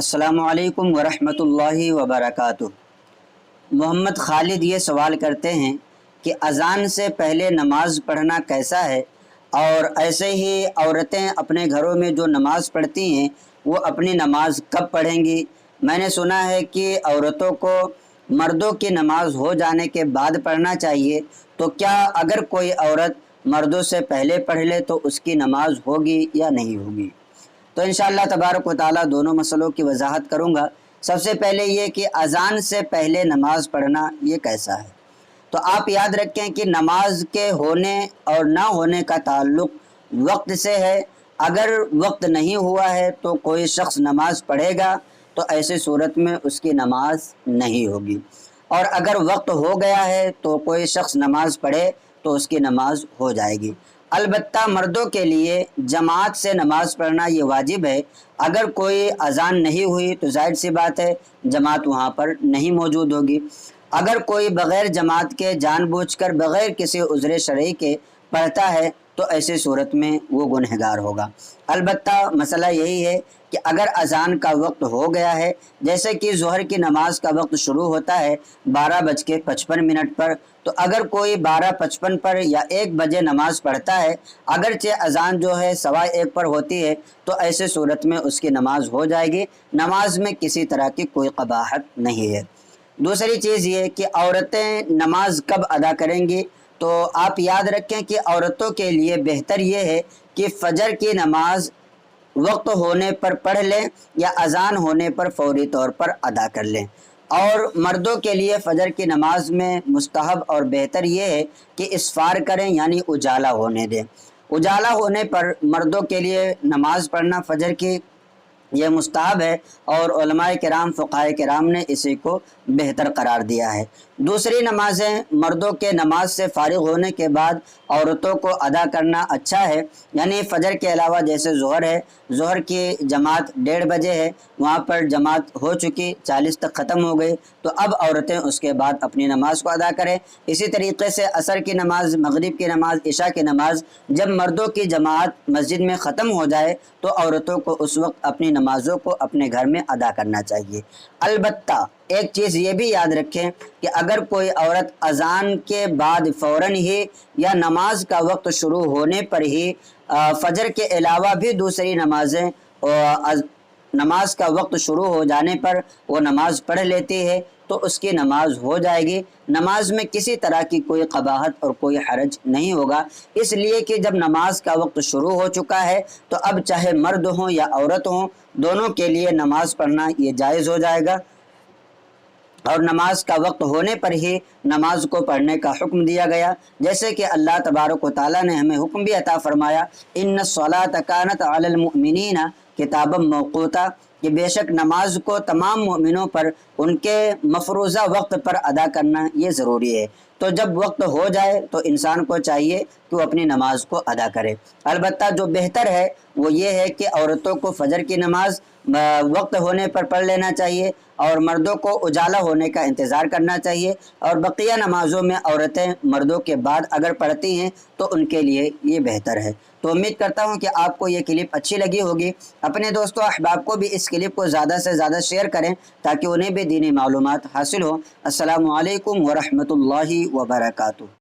السلام علیکم ورحمۃ اللہ وبرکاتہ۔ محمد خالد یہ سوال کرتے ہیں کہ اذان سے پہلے نماز پڑھنا کیسا ہے، اور ایسے ہی عورتیں اپنے گھروں میں جو نماز پڑھتی ہیں وہ اپنی نماز کب پڑھیں گی؟ میں نے سنا ہے کہ عورتوں کو مردوں کی نماز ہو جانے کے بعد پڑھنا چاہیے، تو کیا اگر کوئی عورت مردوں سے پہلے پڑھ لے تو اس کی نماز ہوگی یا نہیں ہوگی؟ تو انشاءاللہ تبارک و تعالیٰ دونوں مسئلوں کی وضاحت کروں گا۔ سب سے پہلے یہ کہ اذان سے پہلے نماز پڑھنا یہ کیسا ہے؟ تو آپ یاد رکھیں کہ نماز کے ہونے اور نہ ہونے کا تعلق وقت سے ہے۔ اگر وقت نہیں ہوا ہے تو کوئی شخص نماز پڑھے گا تو ایسی صورت میں اس کی نماز نہیں ہوگی، اور اگر وقت ہو گیا ہے تو کوئی شخص نماز پڑھے تو اس کی نماز ہو جائے گی۔ البتہ مردوں کے لیے جماعت سے نماز پڑھنا یہ واجب ہے۔ اگر کوئی اذان نہیں ہوئی تو ظاہر سی بات ہے جماعت وہاں پر نہیں موجود ہوگی۔ اگر کوئی بغیر جماعت کے جان بوجھ کر بغیر کسی عذر شرعی کے پڑھتا ہے تو ایسی صورت میں وہ گنہگار ہوگا۔ البتہ مسئلہ یہی ہے کہ اگر اذان کا وقت ہو گیا ہے، جیسے کہ ظہر کی نماز کا وقت شروع ہوتا ہے 12:55 پر، تو اگر کوئی 12:55 پر یا 1 بجے نماز پڑھتا ہے، اگرچہ اذان جو ہے 1:15 پر ہوتی ہے، تو ایسے صورت میں اس کی نماز ہو جائے گی۔ نماز میں کسی طرح کی کوئی قباحت نہیں ہے۔ دوسری چیز یہ کہ عورتیں نماز کب ادا کریں گی، تو آپ یاد رکھیں کہ عورتوں کے لیے بہتر یہ ہے کہ فجر کی نماز وقت ہونے پر پڑھ لیں یا اذان ہونے پر فوری طور پر ادا کر لیں، اور مردوں کے لیے فجر کی نماز میں مستحب اور بہتر یہ ہے کہ اسفار کریں، یعنی اجالا ہونے دیں۔ اجالا ہونے پر مردوں کے لیے نماز پڑھنا فجر کی یہ مستحب ہے، اور علماء کرام فقہاء کرام نے اسی کو بہتر قرار دیا ہے۔ دوسری نمازیں مردوں کے نماز سے فارغ ہونے کے بعد عورتوں کو ادا کرنا اچھا ہے، یعنی فجر کے علاوہ جیسے ظہر ہے، ظہر کی جماعت 1:30 بجے ہے، وہاں پر جماعت ہو چکی 40 تک ختم ہو گئی، تو اب عورتیں اس کے بعد اپنی نماز کو ادا کریں۔ اسی طریقے سے عصر کی نماز، مغرب کی نماز، عشاء کی نماز جب مردوں کی جماعت مسجد میں ختم ہو جائے تو عورتوں کو اس وقت اپنی نمازوں کو اپنے گھر میں ادا کرنا چاہیے۔ البتہ ایک چیز یہ بھی یاد رکھیں کہ اگر کوئی عورت اذان کے بعد فوراً ہی یا نماز کا وقت شروع ہونے پر ہی فجر کے علاوہ بھی دوسری نمازیں نماز کا وقت شروع ہو جانے پر وہ نماز پڑھ لیتی ہے تو اس کی نماز ہو جائے گی۔ نماز میں کسی طرح کی کوئی قباحت اور کوئی حرج نہیں ہوگا، اس لیے کہ جب نماز کا وقت شروع ہو چکا ہے تو اب چاہے مرد ہوں یا عورت ہوں، دونوں کے لیے نماز پڑھنا یہ جائز ہو جائے گا، اور نماز کا وقت ہونے پر ہی نماز کو پڑھنے کا حکم دیا گیا، جیسے کہ اللہ تبارک و تعالیٰ نے ہمیں حکم بھی عطا فرمایا، ان الصلاۃ کانت علی المؤمنین کتابا موقوتا، کہ بے شک نماز کو تمام مومنوں پر ان کے مفروضہ وقت پر ادا کرنا یہ ضروری ہے۔ تو جب وقت ہو جائے تو انسان کو چاہیے کہ وہ اپنی نماز کو ادا کرے۔ البتہ جو بہتر ہے وہ یہ ہے کہ عورتوں کو فجر کی نماز وقت ہونے پر پڑھ لینا چاہیے، اور مردوں کو اجالا ہونے کا انتظار کرنا چاہیے، اور بقیہ نمازوں میں عورتیں مردوں کے بعد اگر پڑھتی ہیں تو ان کے لیے یہ بہتر ہے۔ تو امید کرتا ہوں کہ آپ کو یہ کلپ اچھی لگی ہوگی۔ اپنے دوستوں احباب کو بھی اس کلپ کو زیادہ سے زیادہ شیئر کریں تاکہ انہیں بھی دینی معلومات حاصل ہوں۔ السلام علیکم ورحمۃ اللہ وبرکاتہ۔